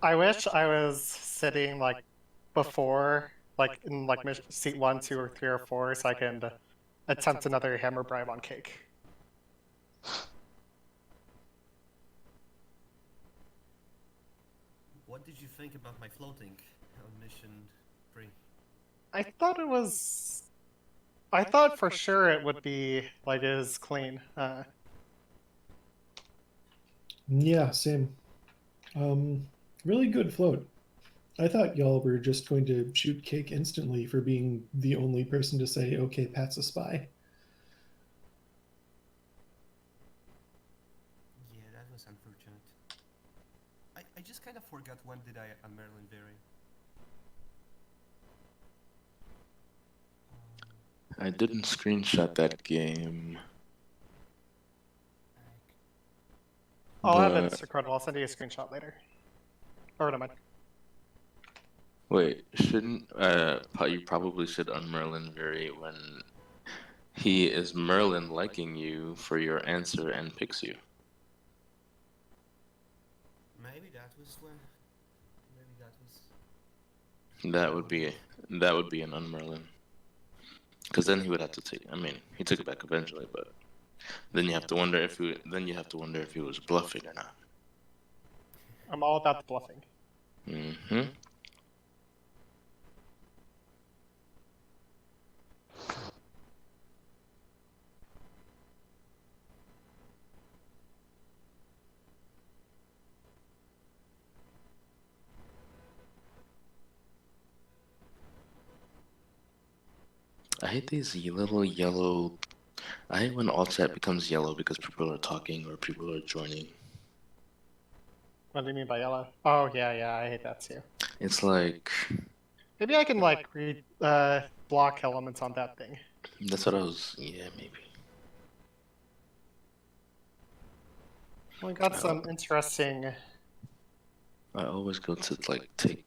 I wish I was sitting like before, like in like seat one, two, or three, or four, so I can attempt another hammer bribe on cake. What did you think about my floating on mission 3? I thought it was. I thought for sure it would be like as clean. Yeah, same. Really good float. I thought y'all were just going to shoot Cake instantly for being the only person to say, okay, Pat's a spy. Yeah, that was unfortunate. I just kind of forgot when did I a Merlin vary. I didn't screenshot that game, I'll have it but recorded. I'll send you a screenshot later. Or no mind. wait, shouldn't you probably should unmerlin vary when he is Merlin liking you for your answer and picks you. Maybe that was when. Maybe that was. That would be an unmerlin. Because then he would have to take. I mean, he took it back eventually, but then you have to wonder if he was bluffing or not. I'm all about the bluffing. Mm-hmm. I hate these little yellow. I hate when all chat becomes yellow because people are talking or people are joining. What do you mean by yellow? Oh yeah, I hate that too. It's like Maybe I can like read block elements on that thing. that's what I was. Yeah, maybe. We got some interesting. I always go to like take.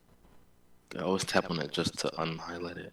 I always tap on it just to unhighlight it.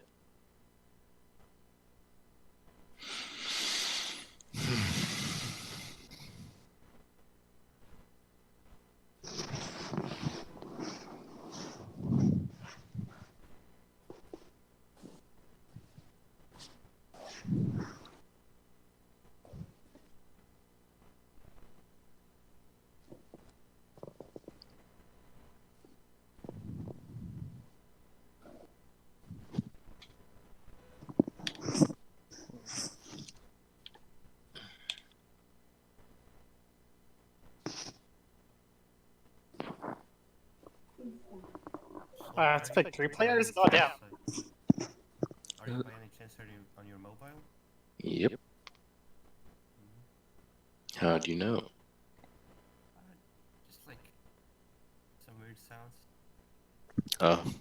Let's pick three players. Oh damn. Are you by any chance on your mobile? Yep. How do you know? Just like some weird sounds.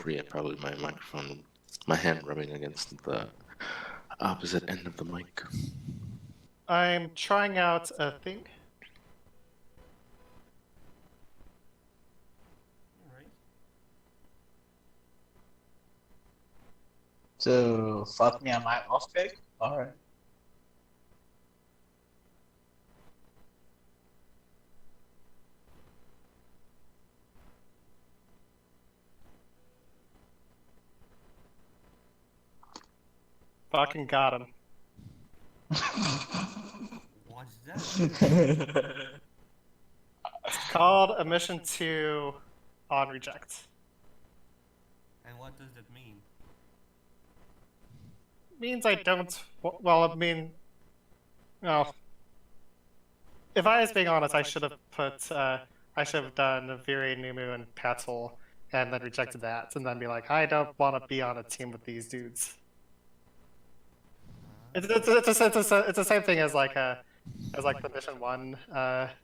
Yeah, probably my microphone, my hand rubbing against the opposite end of the mic. I'm trying out a thing. Alright. So fuck me on my off pick? Alright. Fucking got him. What's that? It's called a mission 2 on reject. And what does that mean? Means I don't. Well, I mean, no. If I was being honest, I should have put. I should have done Viri, Numu, and Patul, and then rejected that, and then be like, I don't want to be on a team with these dudes. It's the same thing as like the mission 1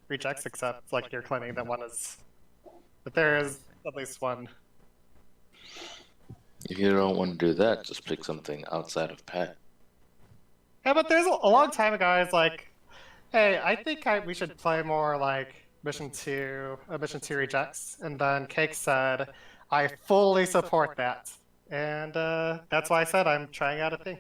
rejects, except like you're claiming that one is. But there is at least one. If you don't want to do that, just pick something outside of Pat. Yeah, but there's a long time ago, I was like, hey, I think we should play more like Mission 2, Mission 2 rejects. And then Cake said, I fully support that. And that's why I said I'm trying out a thing.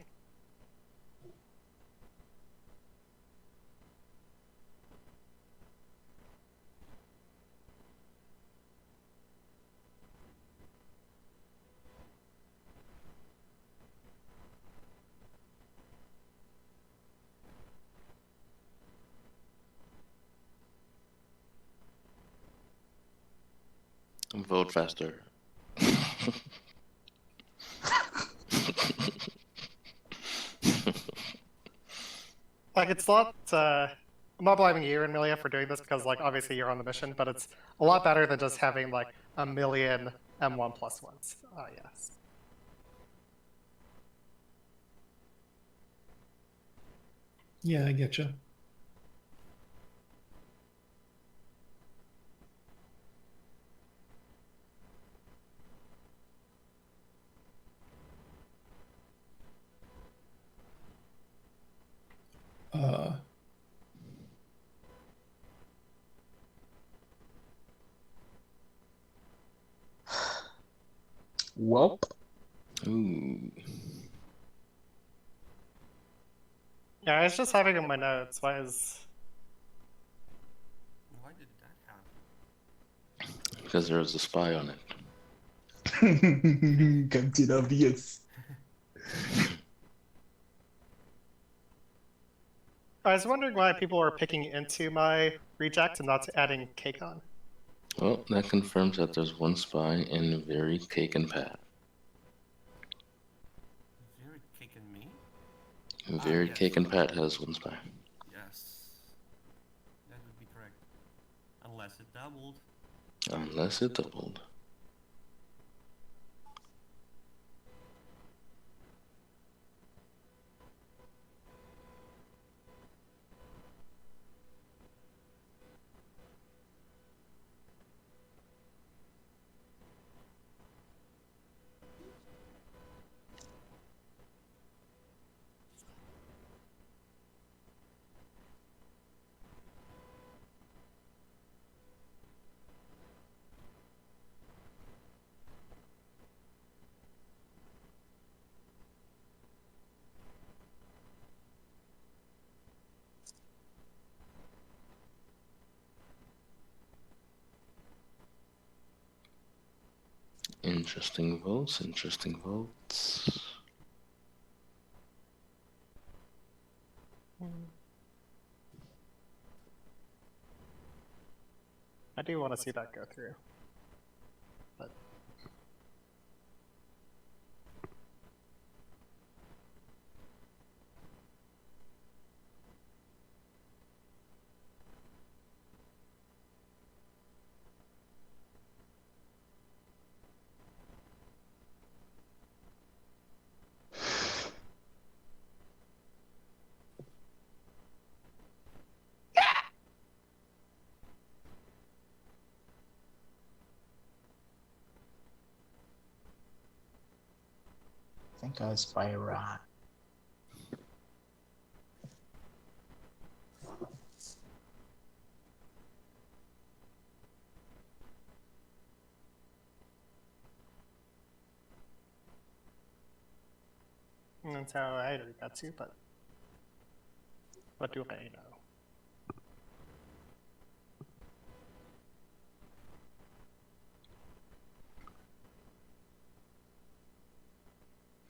Vote faster. Like, it's not, I'm not blaming you and Amelia for doing this because, like, obviously you're on the mission, but it's a lot better than just having, like, a million M1 plus ones. Oh, yes. Yeah, I getcha. Uh, Welp. Ooh. Yeah, I was just having in my notes. Why is... Why did that happen? Because there was a spy on it. Captain Obvious. I was wondering why people were picking into my reject and not adding cake on. Well, that confirms that there's one spy in very Cake and Pat. Very kicking me? Very yes. Cake and Pat has one spy. Yes. That would be correct. Unless it doubled. Unless it doubled. Interesting votes, interesting votes. I do want to see that go through. But I think I spy rat. that's how I read that too, but what do I know?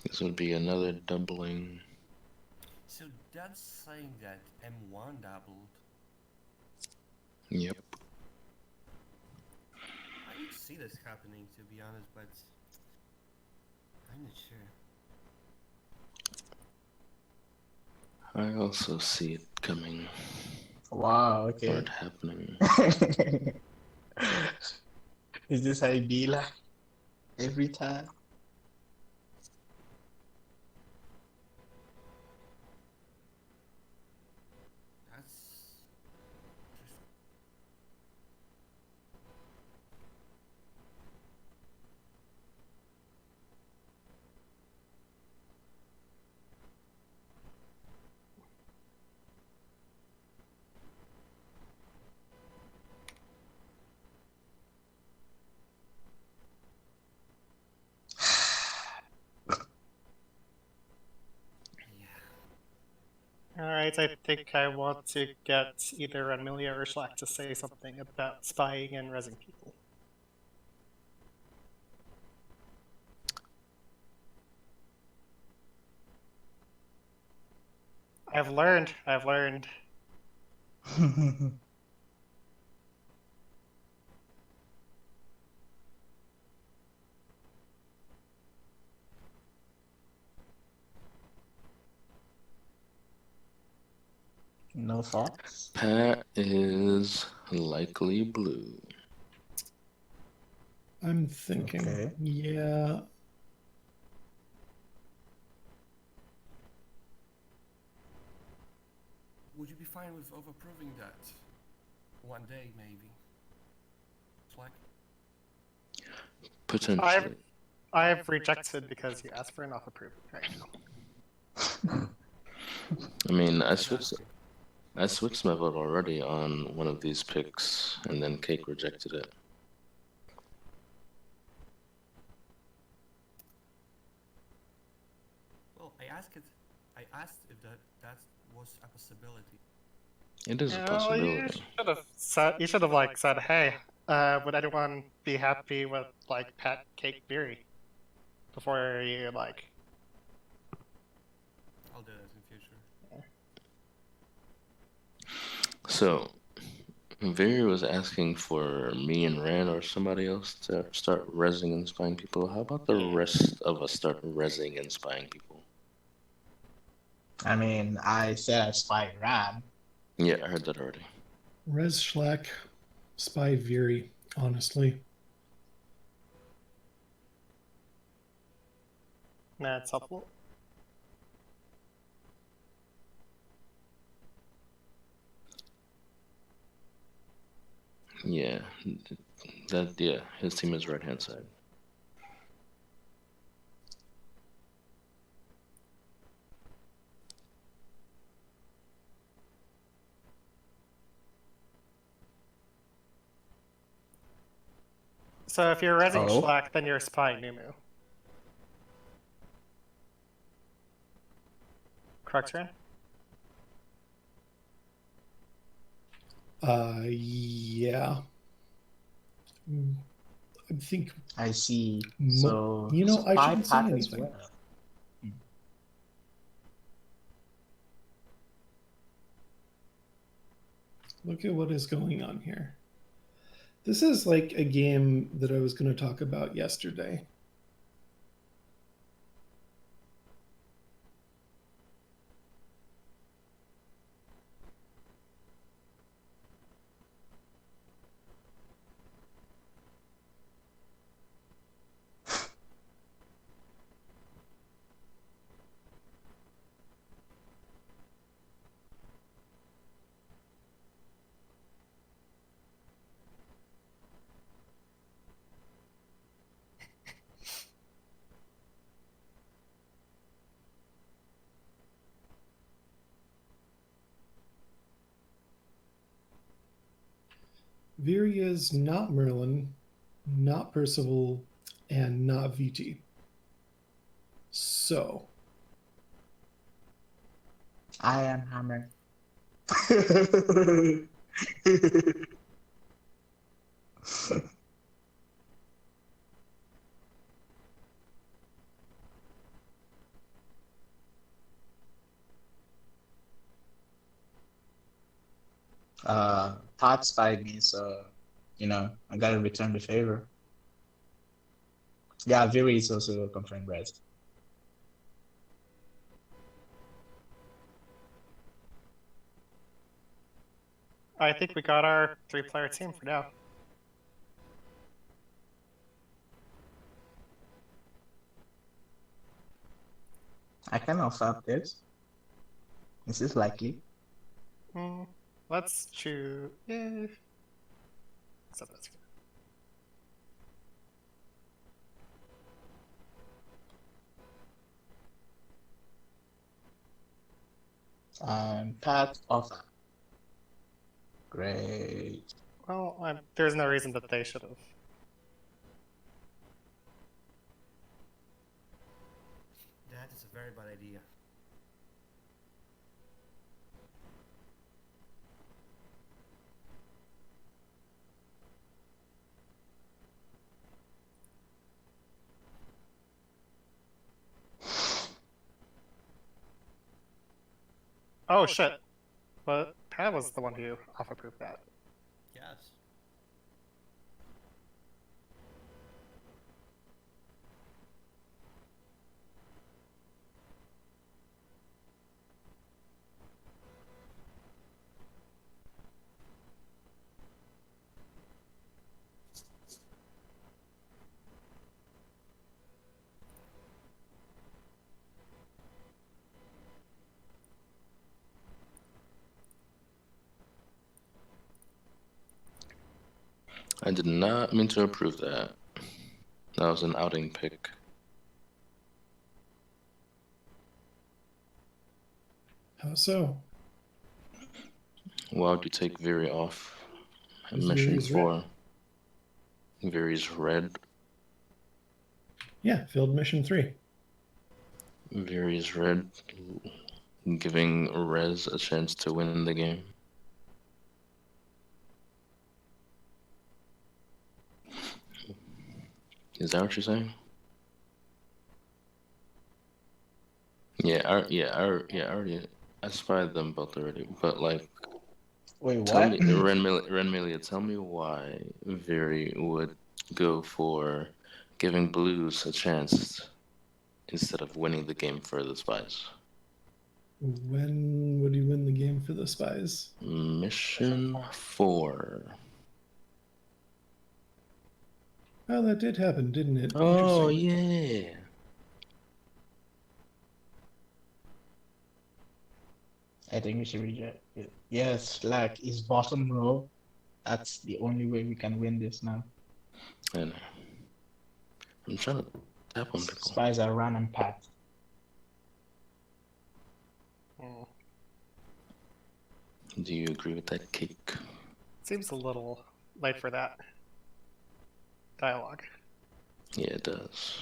This would be another doubling. So that's saying that M1 doubled. Yep. I would see this happening, to be honest, but I'm not sure. I also see it coming. Wow, Or okay. it happening. Is this how it be like every time? That's just Alright, I think I want to get either Amelia or Schlack to say something about spying and rezzing people. I've learned. No thoughts? Pat is likely blue. I'm thinking. Okay. Yeah. Would you be fine with overproving that? One day, maybe. Slack? Potentially. I have rejected because you asked for an off approval right now. I mean, I I'm switched. asking. I switched my vote already on one of these picks, and then Cake rejected it. Well, I asked if that was a possibility. It is a You possibility. should have said. You should have like said, "Hey, would anyone be happy with like Pat Cake Beery?" Before you like. I'll do that in future. So, Viri was asking for me and Ran or somebody else to start rezzing and spying people. How about the rest of us start rezzing and spying people? I mean, I said I spy Ram. Yeah, I heard that already. Res Schlack, Spy Viri, honestly. Nah, it's helpful. Yeah, his team is right hand side. So if you're rezzing Oh. Schlack, then you're spying Numu. Correct, Ran? Yeah. I think. I see. So So you know, I spy shouldn't say Pat as anything. well. Look at what is going on here. This is like a game that I was going to talk about yesterday. Viri is not Merlin, not Percival, and not VT. So, I am Hammer. Pat spied me, so I gotta return the favor. Yeah, Viri is also confirmed red. I think we got our 3-player team for now. I can offer this. Is this likely? Let's choose. Yeah. Except that's good. Pat offer. Great. Well, there's no reason that they should have. That is a very bad idea. Oh shit! But Pat was the one who off-approved that. Yes. I did not mean to approve that. That was an outing pick. How so? Why would you take Viri off? Because Mission Viri's red. 4. Viri's red. Yeah, failed mission 3. Viri's red. Giving Rez a chance to win the game. Is that what you're saying? Yeah, I already. I spied them both already, but like, Wait, tell what? me, Renmelia, tell me why Viri would go for giving Blues a chance instead of winning the game for the spies. When would he win the game for the spies? Mission 4. Oh, that did happen, didn't it? Oh Interesting. yeah. I think we should reject it. Yes, like it's bottom row. That's the only way we can win this now. And I'm trying to tap on people. Spies are run and pat. Hmm. Do you agree with that, Cake? Seems a little late for that dialogue. Yeah, it does.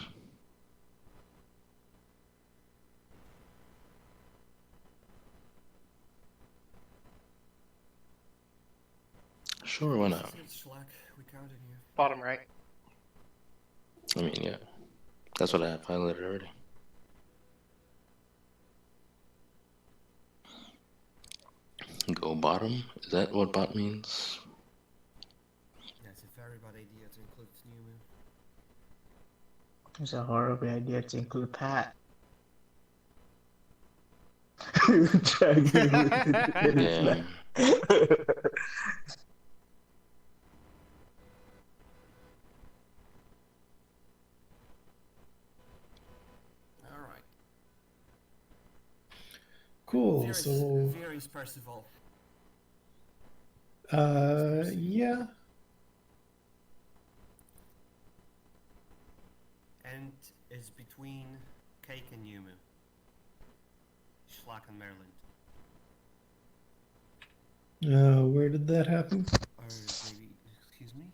Sure, why not? Schlack, we counted you. Bottom right. I mean, yeah. That's what I have highlighted already. Go bottom? Is that what bot means? Yeah, it's a very bad idea to include Numu. It's a horrible idea to include Pat. Yeah. Alright. Cool. So, Viri's Percival. yeah. And it's between Cake and Numu. Schlack and Merlin. Where did that happen? Or maybe, excuse me?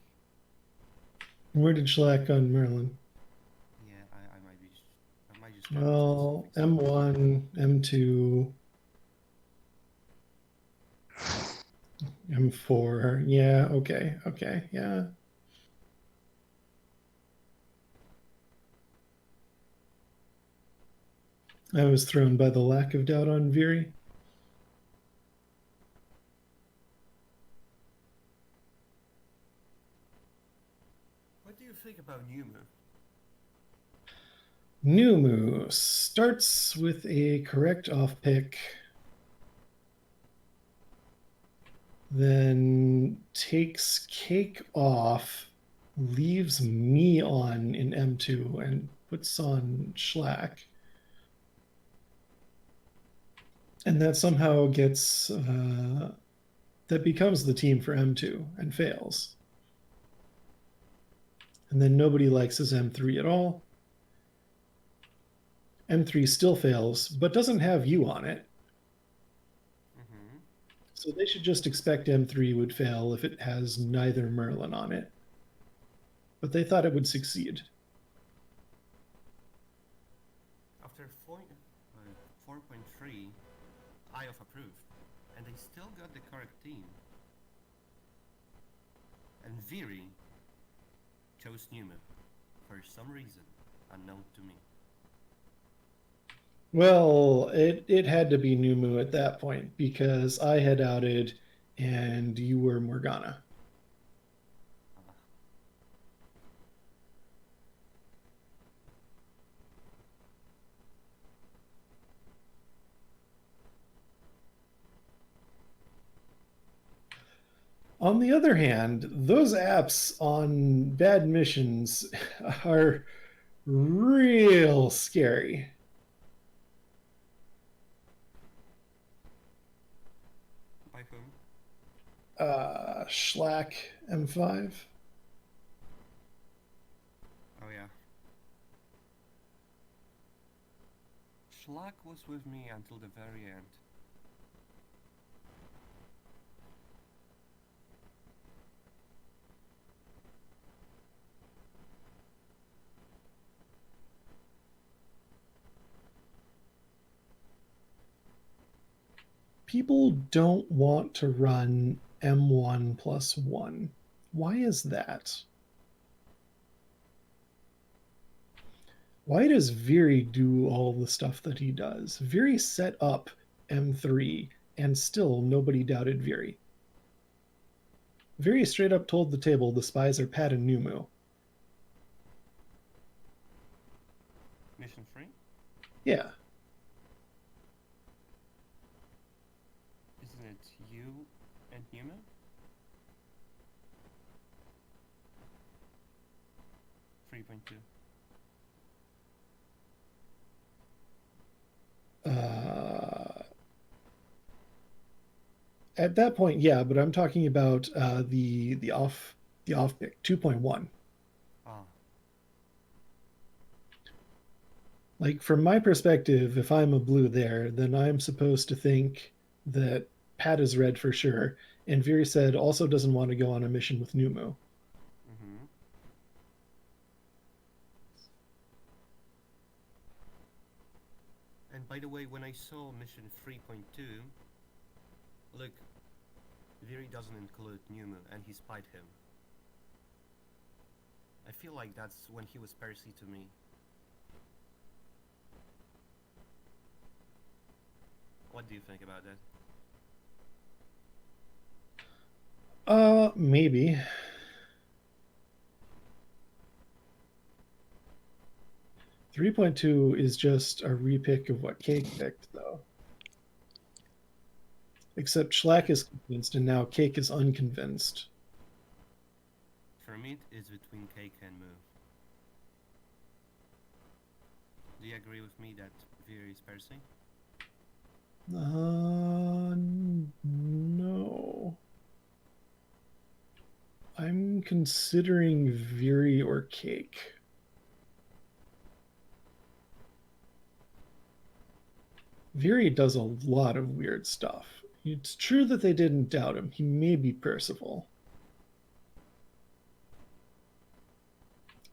Where did Schlack on Merlin? Yeah, I might just. Well, M1, M2, M4. Yeah, okay, yeah. I was thrown by the lack of doubt on Viri. What do you think about Numu? Numu starts with a correct off pick, then takes Cake off, leaves me on in M2, and puts on Schlack. And that somehow gets, that becomes the team for M2 and fails. And then nobody likes his M3 at all. M3 still fails, but doesn't have you on it. Mm-hmm. So they should just expect M3 would fail if it has neither Merlin on it. But they thought it would succeed. After 4.3, I have approved. And they still got the correct team. And Viri chose Numu for some reason unknown to me. Well, it had to be Numu at that point because I had outed and you were Morgana. On the other hand, those apps on bad missions are real scary. By whom? Schlack M5. Oh yeah. Schlack was with me until the very end. People don't want to run M1 plus 1. Why is that? Why does Viri do all the stuff that he does? Viri set up M3, and still nobody doubted Viri. Viri straight up told the table the spies are Pat and Numu. Mission 3? Yeah. Isn't it you and Newman? .2. At that point, yeah, but I'm talking about the off pick 2.1. Ah. Like from my perspective, if I'm a blue there, then I'm supposed to think that Pat is red for sure, and Viri said also doesn't want to go on a mission with Numu. Mm-hmm. And by the way, when I saw mission 3.2, look, Viri doesn't include Numu, and he spied him. I feel like that's when he was Percy to me. What do you think about that? Maybe. .2 is just a repick of what Cake picked, though. Except Schlack is convinced, and now Cake is unconvinced. For me, it's between Cake and Moo. Do you agree with me that Viri is Percy? No. I'm considering Viri or Cake. Viri does a lot of weird stuff. It's true that they didn't doubt him. He may be Percival.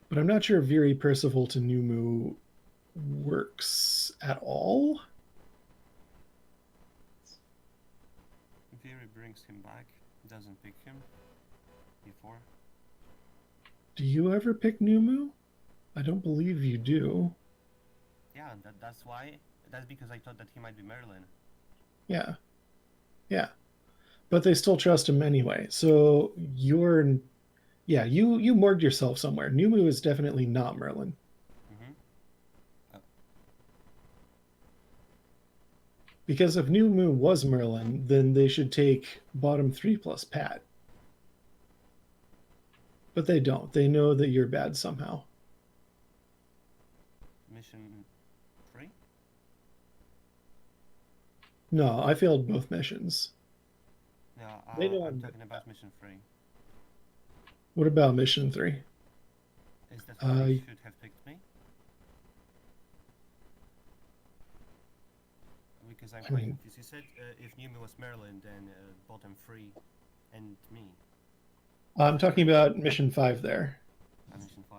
But I'm not sure Viri Percival to Numu works at all. Viri brings him back, doesn't pick him before. Do you ever pick Numu? I don't believe you do. Yeah, that's why. That's because I thought that he might be Merlin. Yeah. Yeah. But they still trust him anyway. So you're yeah, you morgued yourself somewhere. Numu is definitely not Merlin. Mm-hmm. Because if Numu was Merlin, then they should take bottom 3 plus Pat. But they don't. They know that you're bad somehow. Mission 3? No, I failed both missions. No, They know I'm I'm talking about mission 3. What about mission 3? Is that why you should have picked me? Because I'm quite confused. You said if Newman was Merlin, then bottom 3 and me. I'm talking about mission 5 there. Mission 5.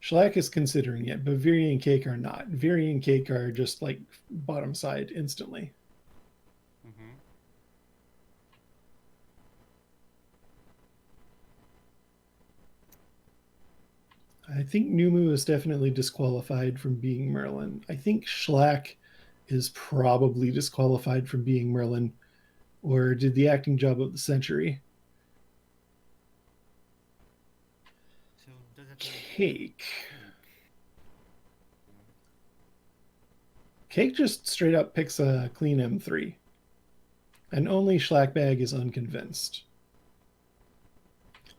Schlack is considering it, but Viri and Cake are not. Viri and Cake are just like bottom side instantly. Mm-hmm. I think Numu is definitely disqualified from being Merlin. I think Schlack is probably disqualified from being Merlin, or did the acting job of the century. So does that mean Cake. Cake just straight up picks a clean M3. And only Schlackbag is unconvinced.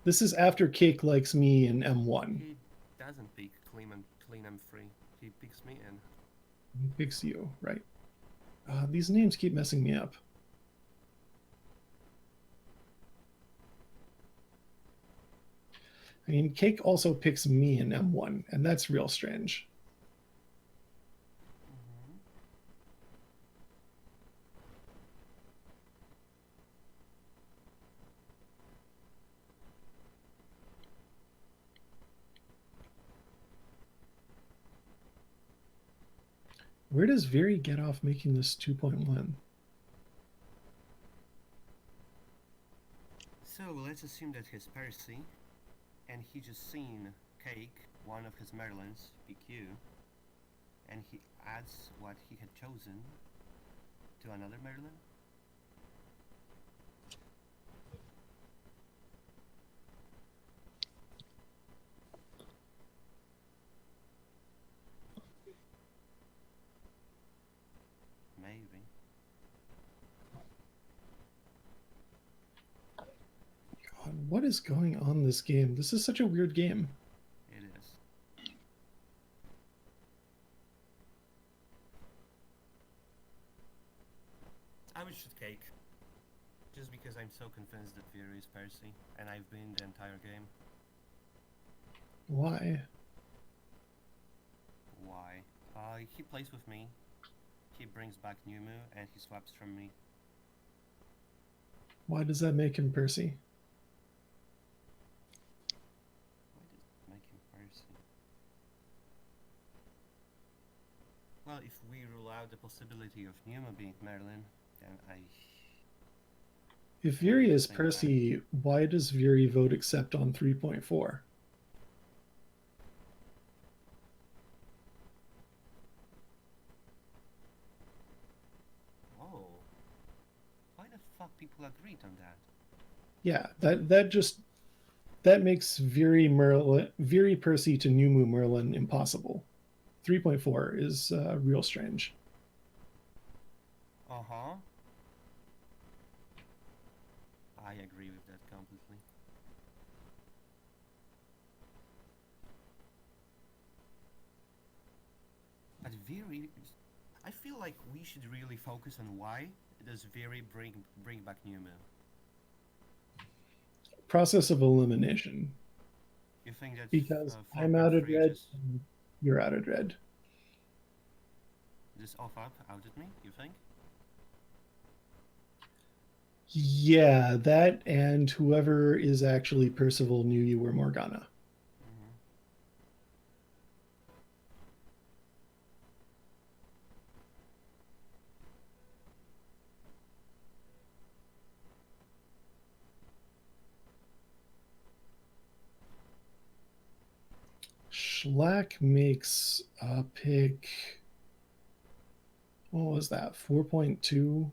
This is after Cake likes me in M1. He doesn't pick clean M3. He picks me and He picks you, right? These names keep messing me up. I mean, Cake also picks me in M1, and that's real strange. Mhm. Where does Viri get off making this 2.1? So let's assume that he's Percy, and he just seen Cake, one of his Merlins, PQ, and he adds what he had chosen to another Merlin. Maybe. God, what is going on in this game? This is such a weird game. It is. I would shoot Cake. Just because I'm so convinced that Viri is Percy, and I've been the entire game. Why? Why? He plays with me. He brings back Numu, and he swaps from me. Why does that make him Percy? Why does it make him Percy? Well, if we rule out the possibility of Numu being Merlin, then If Viri is think Percy, why does Viri vote accept on 3.4? Oh. Why the fuck people agreed on that? Yeah, that makes Viri Percy to Numu Merlin impossible. 3.4 is real strange. Uh-huh. I agree with that completely. But Viri, I feel like we should really focus on why does Viri bring back Numu. Process of elimination. You think that Because I'm out of 4.3 red, just and you're out of red. off up outed me? You think? Yeah, that and whoever is actually Percival knew you were Morgana. Mm-hmm. Schlack makes a pick. What was that? 4.2?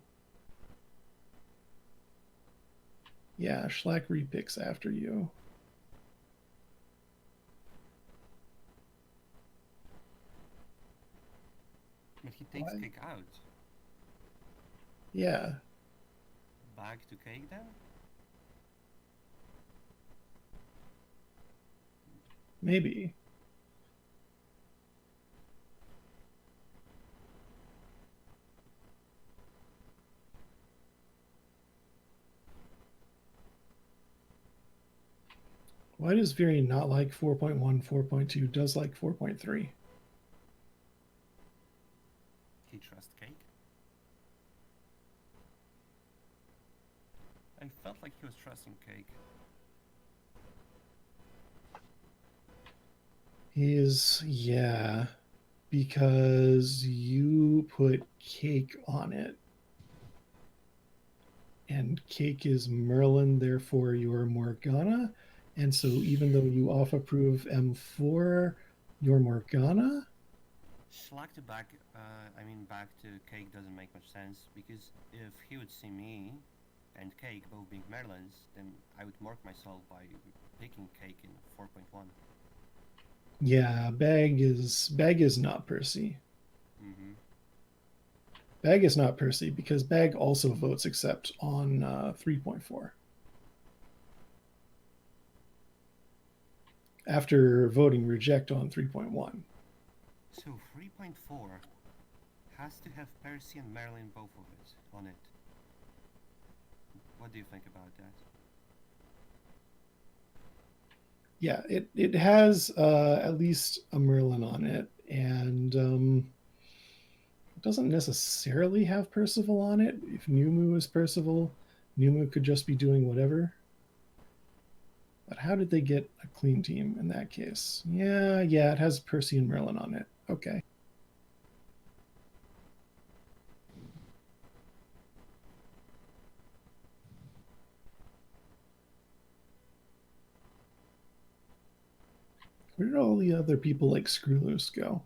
Yeah, Schlack repicks after you. But he takes Why? Cake out. Yeah, Back to Cake then? maybe. Why does Viri not like 4.1, 4.2, does like 4.3? He trusts Cake? I felt like he was trusting Cake. Yeah, because you put Cake on it. And Cake is Merlin, therefore you're Morgana. And so even though you off approve M4, you're Morgana? Schlack to back, back to Cake doesn't make much sense, because if he would see me and Cake both being Merlins, then I would mark myself by picking Cake in 4.1. Yeah, Bag is not Percy. Mm-hmm. Bag is not Percy because Bag also votes accept on 3.4. After voting reject on 3.1. So 3.4 has to have Percy and Merlin both of it on it. What do you think about that? Yeah, it has at least a Merlin on it, and it doesn't necessarily have Percival on it. If Numu is Percival, Numu could just be doing whatever. But how did they get a clean team in that case? Yeah, it has Percy and Merlin on it. Okay. Where did all the other people like Screw Loose go?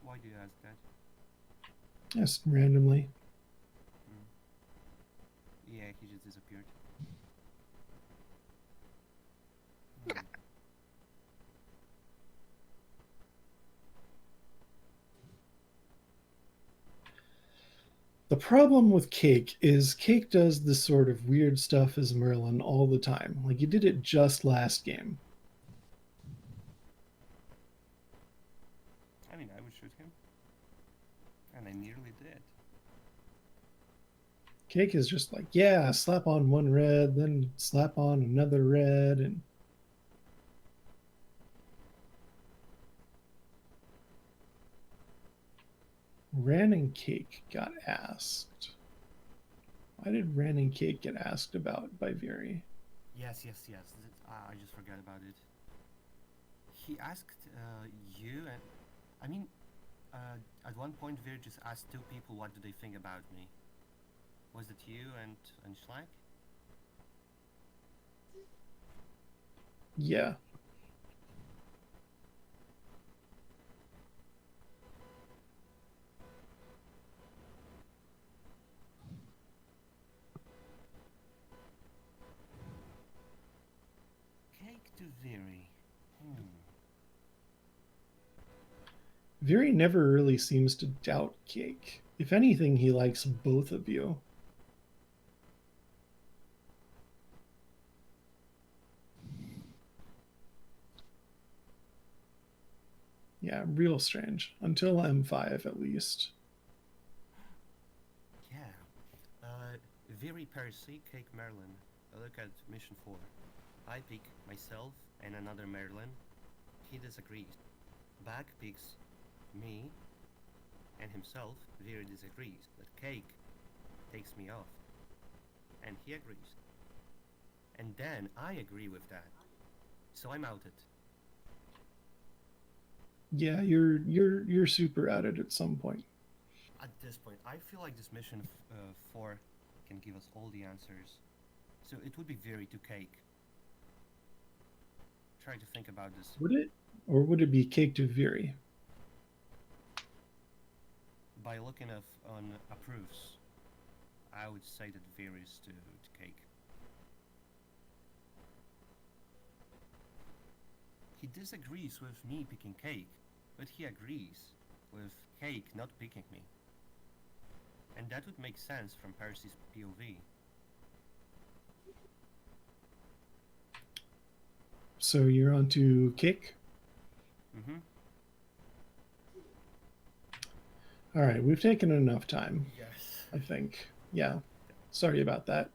Why do you ask that? Just randomly. Yeah, he just disappeared. Hmm. The problem with Cake is Cake does this sort of weird stuff as Merlin all the time. Like he did it just last game. I mean, I would shoot him. And I nearly did. Cake is just like, yeah, slap on one red, then slap on another red, and Ran and Cake got asked. Why did Ran and Cake get asked about by Viri? Yes. I just forgot about it. He asked you, and I mean, at one point, Vir just asked two people what do they think about me. Was it you and Schleich? Yeah. Cake to Viri. Viri never really seems to doubt Cake. If anything, he likes both of you. Yeah, real strange. Until M5, at least. Yeah. Viri Percy, Cake Merlin. Look at mission 4. I pick myself and another Merlin. He disagrees. Bag picks me and himself. Viri disagrees, but Cake takes me off. And he agrees. And then I agree with that. So I'm outed. Yeah, you're super at it at some point. At this point, I feel like this mission 4 can give us all the answers. So it would be Viri to Cake. Try to think about this. Would it? Or would it be Cake to Viri? By looking on approves, I would say that Viri is to Cake. He disagrees with me picking Cake, but he agrees with Cake not picking me. And that would make sense from Percy's POV. So you're on to Cake? Mm-hmm. All right, we've taken enough time, Yes. I think. Yeah. Sorry about that.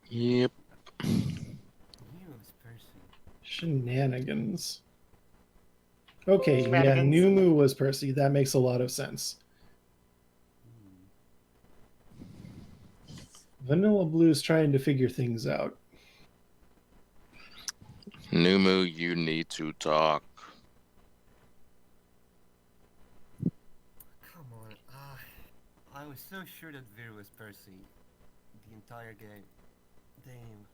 Yep. You as Percy. Shenanigans. Okay, yeah, Shenanigans. Numu was Percy. That makes a lot of sense. Vanilla Blue's trying to figure things out. Numu, you need to talk. Come on. I was so sure that Vir was Percy the entire game. Damn.